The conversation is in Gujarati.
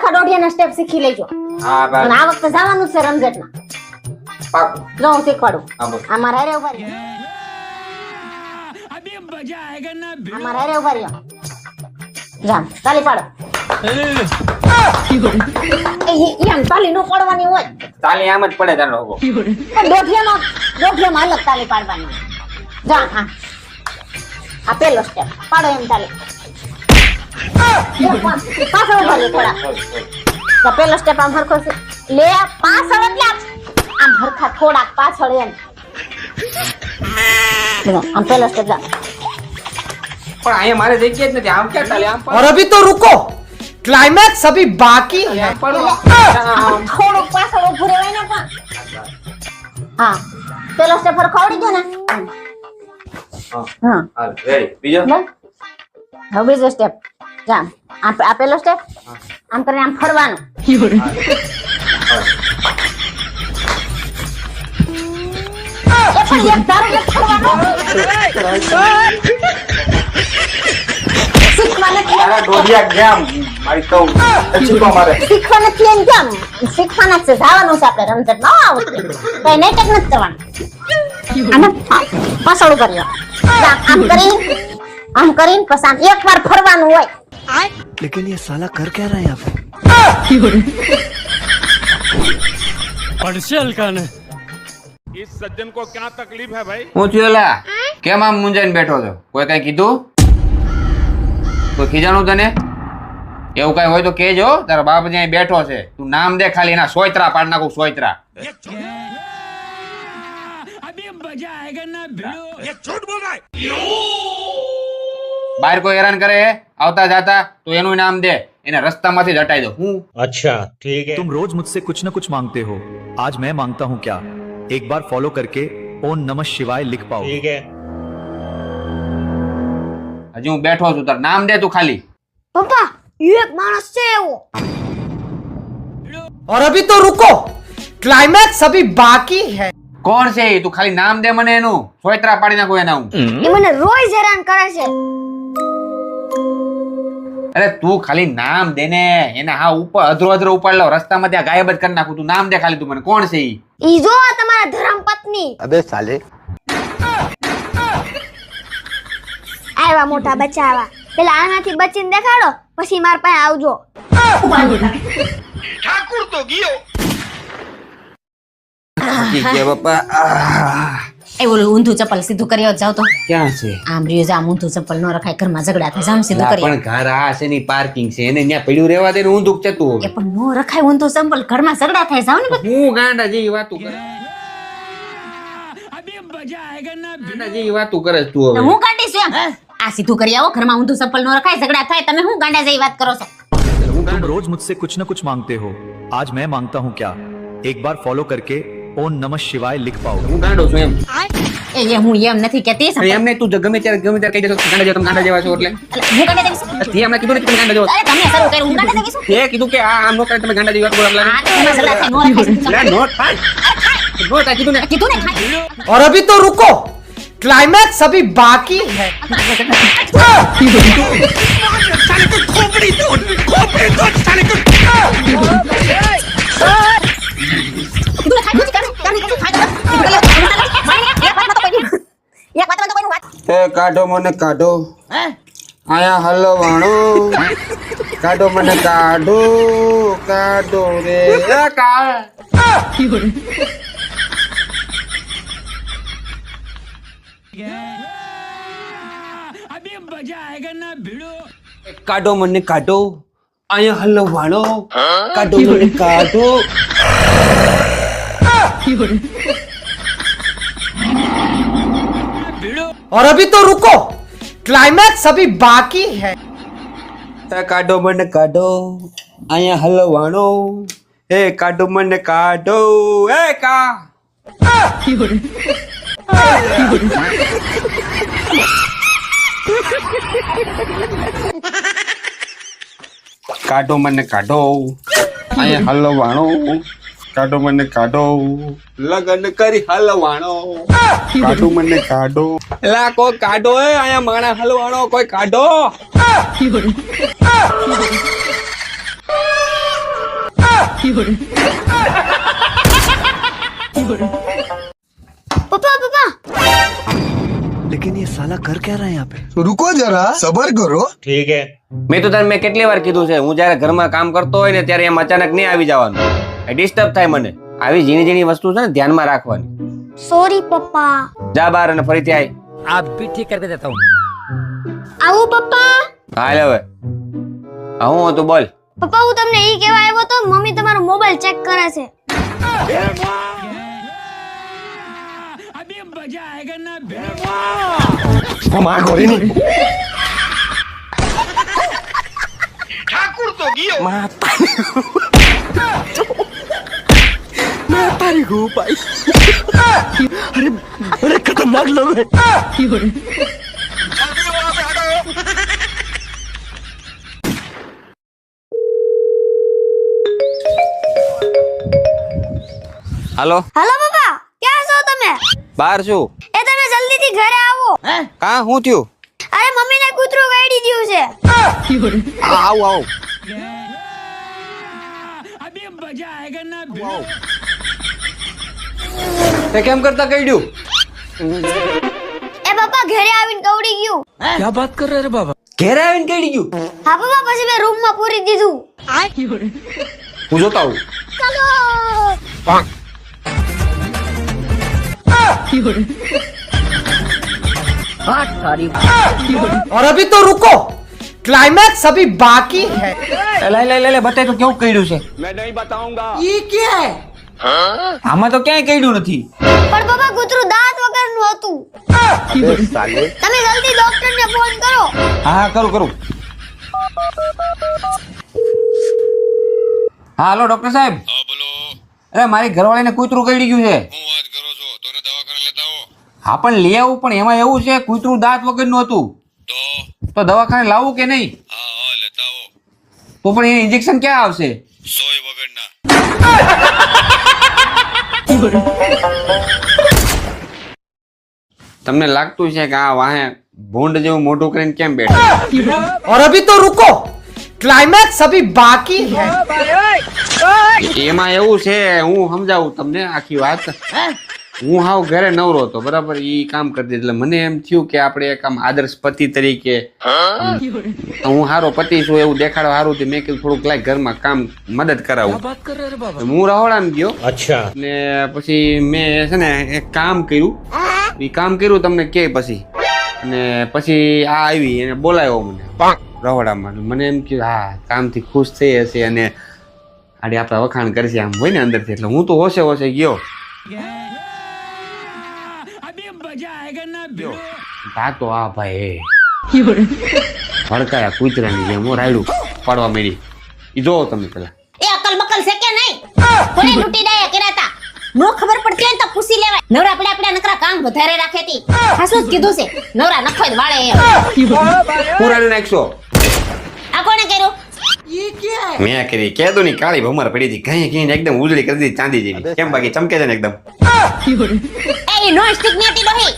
આખા દોઢિયાના સ્ટેપ શીખી લેજો. હા બસ. અને આ વખતે જવાનું છે રમઝટમાં. પાકું. જો હું શીખવાડું. હા બોલ. અમારા હારે ઉભા રહ્યો. અમારા હારે ઉભા રહ્યો. જા તાલી પાડો. એમ તાલી નો પડવાની હોય. તાલી આમ જ પડે તારો લોકો. પણ દોઢિયામાં અલગ તાલી પાડવાની. જા હા. આ પેલો સ્ટેપ પાડો એમ તાલી. પાછળ ઉભા રહ્યો થોડા. તો પેલો સ્ટેપ આમ હરખો છે. લે પાછળ એટલે આમ હરખા થોડાક પાછળ એમ. આમ પેલો સ્ટેપ જા. પણ અહીંયા મારે જગ્યા જ નથી. આમ ક્યાં તાલી આમ और अभी तो रुको, क्लाइमैक्स अभी बाकी है. થોડુંક પાછળ ઉભું રહેવાય ને પણ. હા પેલો સ્ટેપ હરખો આવડી ગયો ને. હા હા રેડી. બીજો બસ. હવે બીજો સ્ટેપ જા. આ પેલો સ્ટેપ આમ કરીને આમ ફરવાનું. એ પણ એક ધારો જ ફરવાનું. શીખવા નથી. તારા ડોડિયા ગયા મારી કહું શીખવા મારે. શીખવા નથી એમ કેમ? શીખવાના જ છે. જવાનું છે આપણે રમઝટમાં. આવડતું કઈ નાટક નથી કરવાનું. આને પાછળ કર્યો. આમ કરીને પછી આમ એકવાર ફરવાનું હોય. लेकिन ये साला कर क्या रहा है यहाँ पे? પડશે હલકાને. इस सज्जन को क्या तकलीफ है भाई? હું થયું લા? કેમ આમ મુંજાઈને બેઠો છો? કોઈ કઈ કીધું? કોઈ ખીજાણું તને? એવું કઈ હોય તો કેજો. તારા બાપ ત્યાં બેઠો છે. તું નામ દે ખાલી એના સોયત્રા પાડ નાખું સોયત્રા. અભી મજા આયેગા ના ભીડો. ये झूठ बोल रहा है. બહાર કોઈ હેરાન કરે આવતા જાતા તો એનું નામ દે. એને રસ્તામાંથી જ હટાઈ દો. હું अच्छा ठीक है. तुम रोज मुझसे कुछ न कुछ मांगते हो, आज मैं मांगता हूँ क्या? एक बार फॉलो करके ओम नमः शिवाय लिख पाओ. ठीक है. હજી હું બેઠો છું. તાર નામ દે તું ખાલી. પપ્પા એક માણસ છે એવો. और अभी तो रुको, क्लाइमैक्स अभी बाकी है. કોણ છે ઈ? તું ખાલી નામ દે મને એનું. સોયત્રા પાડી નાખું એના હું. એ મને રોજ હેરાન કરે છે. અરે તું ખાલી નામ દે ને. એને હા ઉપર અધરો ઉપાડ લાવ. રસ્તામાં ત્યાં ગાયબ જ કરી નાખું. તું નામ દે ખાલી. તું મને કોણ છે ઈ? ઈ જો તમારા ધર્મપત્ની. अबे साले. આવ્યા મોટા બચાવા. પેલા આનાથી બચીને દેખાડો પછી માર પાસે આવજો. ठाकुर तो गियो. ઠીક છે બાપા. એ બોલું ઊંધું ચપ્પલ સીધું કરી જાવ તો ક્યાં છે? આમ રહ્યું જામ ઊંધું ચપ્પલ ન રખાય ઘરમાં ઝઘડા થાય જામ સીધું લા, કરી પણ ઘર આ છે ની પાર્કિંગ છે. એને ત્યાં પડ્યું રહેવા દે ને. ઊંધું જતું એ પણ નો રખાય ઊંધું ચપ્પલ ઘરમાં ઝઘડા થાય જાવ ને બધું. હું ગાંડા જેવી વાતું કરે. અભી મજા આયેગા ના ભીડો. ગાંડા જેવી વાતું કરે છે તું તો હવે. હું કાઢીશ એમ આ સીધું કરી આવો ઘરમાં ઊંધું ચપ્પલ નો રખાય ઝઘડા થાય તમે હું ગાંડા જેવી વાત કરો છો. तुम रोज मुझसे कुछ न कुछ मांगते हो, आज मैं मांगता हूँ क्या? एक बार फॉलो करके ओम नमः शिवाय लिख पाओ. હું ગાંડો છું એમ. એ જે હું એમ નથી કહેતી અરે એમ નહીં. તું ગમે ત્યારે કહી દેશો કે ગાંડા જેવા તમે ગાંડા જેવા છો એટલે. હું ગાંડા જેવી છું. તે હમણાં કીધું ને કે તમે ગાંડા જેવા છો. અરે તમે શરૂ કર્યું હું ગાંડા જેવી છું. તે કીધું કે આ આમ નો કરે તમે ગાંડા જેવી વાત બોલો આ તો ઘરમાં ઝઘડા થાય નો રખાય લા, નોટ થાય. નોટ થાય કીધું ને. કીધું ને ખાય. और अभी तो रुको, क्लाइमैक्स अभी बाकी है. કીધું ને ખાય કીધું ખાય એક વાતમાં તો કોઈની વાત. એ કાઢો મને કાઢો. આયા હલવાણો. કાઢો મને કાઢો. કાઢો રે. એ અભી મજા આયેગા ના ભીડો. કાઢો મને કાઢો. આયા હલવાણો. કાઢો મને કાઢો. और अभी तो रुको, क्लाइमैक्स अभी बाकी है. એ કાઢો મને કાઢો. આયા હલવાણો. એ કાઢો મને કાઢો. એ કા કાઢો મને કાઢો. અહીંયા હલવાણો. કાઢો મને કાઢો. લગન કરી હલવાણો. કાઢો મને કાઢો. એલા કોઈ કાઢો. અહીંયા માણા હલવાણો કોઈ કાઢો. પપ્પા પપ્પા लेकिन ये साला कर क्या रहा है यहाँ पे? रुको जरा सबर करो ठीक है મેં કેટલી વાર કીધું છે, હું જ્યારે ઘરમાં કામ કરતો હોય ને ત્યારે એમ અચાનક નહીં આવી જવાનું. ડિસ્ટર્બ થાય મને. આવી ઝીણી ઝીણી વસ્તુ છે ને ધ્યાનમાં રાખવાની. સોરી પપ્પા. જા બહાર અને ફરીથી આય. आप भी ठीक करके देता हूँ. આવું પપ્પા? હાલ હવે. હું હતું બોલ. પપ્પા હું તમને ઈ કહેવા આવ્યો તો મમ્મી તમારો મોબાઈલ ચેક કરે છે. अभी मजा आएगा ना भिड़ो ठाकुर तो गियो अरे खतरनाक लोग हैं. હાલો, હાલો પપ્પા ક્યાં છો તમે? બહાર છું. એ તમે જલ્દીથી ઘરે આવો. કા શું થયું? અરે મમ્મીને કૂતરું કરડી ગયું છે. આવું આવું. अभी मजा आएगा ना भिड़ो તે કેમ કરતા કઈડ્યું? એ પપ્પા ઘરે આવીને કવડી ગયું. क्या बात कर रहे हैं बाबा? ઘેરે આવીને કઈડી ગયું? હા પપ્પા પછી મેં રૂમમાં પૂરી દીધું. હું જોતા આવું. ચાલો. और अभी तो रुको, क्लाइमैक्स अभी बाकी है. લે બતાય તો કેવું કઈડ્યું છે. मैं नहीं बताऊंगा ये क्या है? આમાં તો ક્યાંય કઈડ્યું નથી. પણ પપ્પા કૂતરું દાંત વગરનું હતું. તમે જલ્દી ડોક્ટરને ફોન કરો. હા કરું. હા હાલો ડોક્ટર સાહેબ. અરે મારી ઘરવાળીને કૂતરું કરડી ગયું છે. હા પણ લઈ આવું, પણ એમાં એવું છે કૂતરું દાંત વગરનું હતું. તો દવાખાને લાવવું કે નહીં? તો પણ એ ઇન્જેક્શન ક્યાં આવશે? તમને લાગતું છે કે આ વાહે ભૂંડ જેવું મોઢું કરીને કેમ બેઠા? और अभी तो रुको, क्लाइमैक्स अभी बाकी है. એમાં એવું છે, હું સમજાવું તમને આખી વાત. હું હાવ ઘરે નવરો હતો, બરાબર, ઈ કામ કરતી, એટલે મને એમ થયું કે આપણે એક આમ આદર્શ પતિ તરીકે હું હારો પતિ છું એવું દેખાડવા હારું થી મેં કીધું થોડુંક લાય ઘરમાં કામ મદદ કરાવું. હું રહોડામાં ગયો अच्छा ને પછી મેં છે ને એક કામ કર્યું. ઈ કામ કર્યું તમને કે પછી ને પછી આ આવી એને બોલાવ્યો મને રહોડામાં. મને એમ કે હા કામથી ખુશ થઈ હશે અને આડી આપણા વખાણ કરશે આમ હોય ને અંદરથી, એટલે હું તો હોશે ગયો. अभी मजा आएगा ना भिड़ो આ તો આ ભાઈ ભડકાયા કૂતરાની જેમ રાયડું પાડવા માંડી. ઈ જોવો તમે પેલા. એ અકલ બકલ છે કે નહીં? કોને લૂંટી ડાયા કર્યા તા? નો ખબર પડતી હોય ને તો પૂછી લેવાય. નવરા પડ્યા નકરા કામ વધારે રાખે તી. હાસું જ કીધું છે, નવરા નખોય જ વાળે એમ. પૂરાનું નાખશો. આ કોણે કર્યું? મેં કરી કેદું ની કાળી ભમર પડી હતી, કઈ એકદમ ઉજળી કરી દીધી ચાંદી જેવી. કેમ બાકી ચમકે છે ને એકદમ. એ નો સ્ટિક ની હતી ડોહી.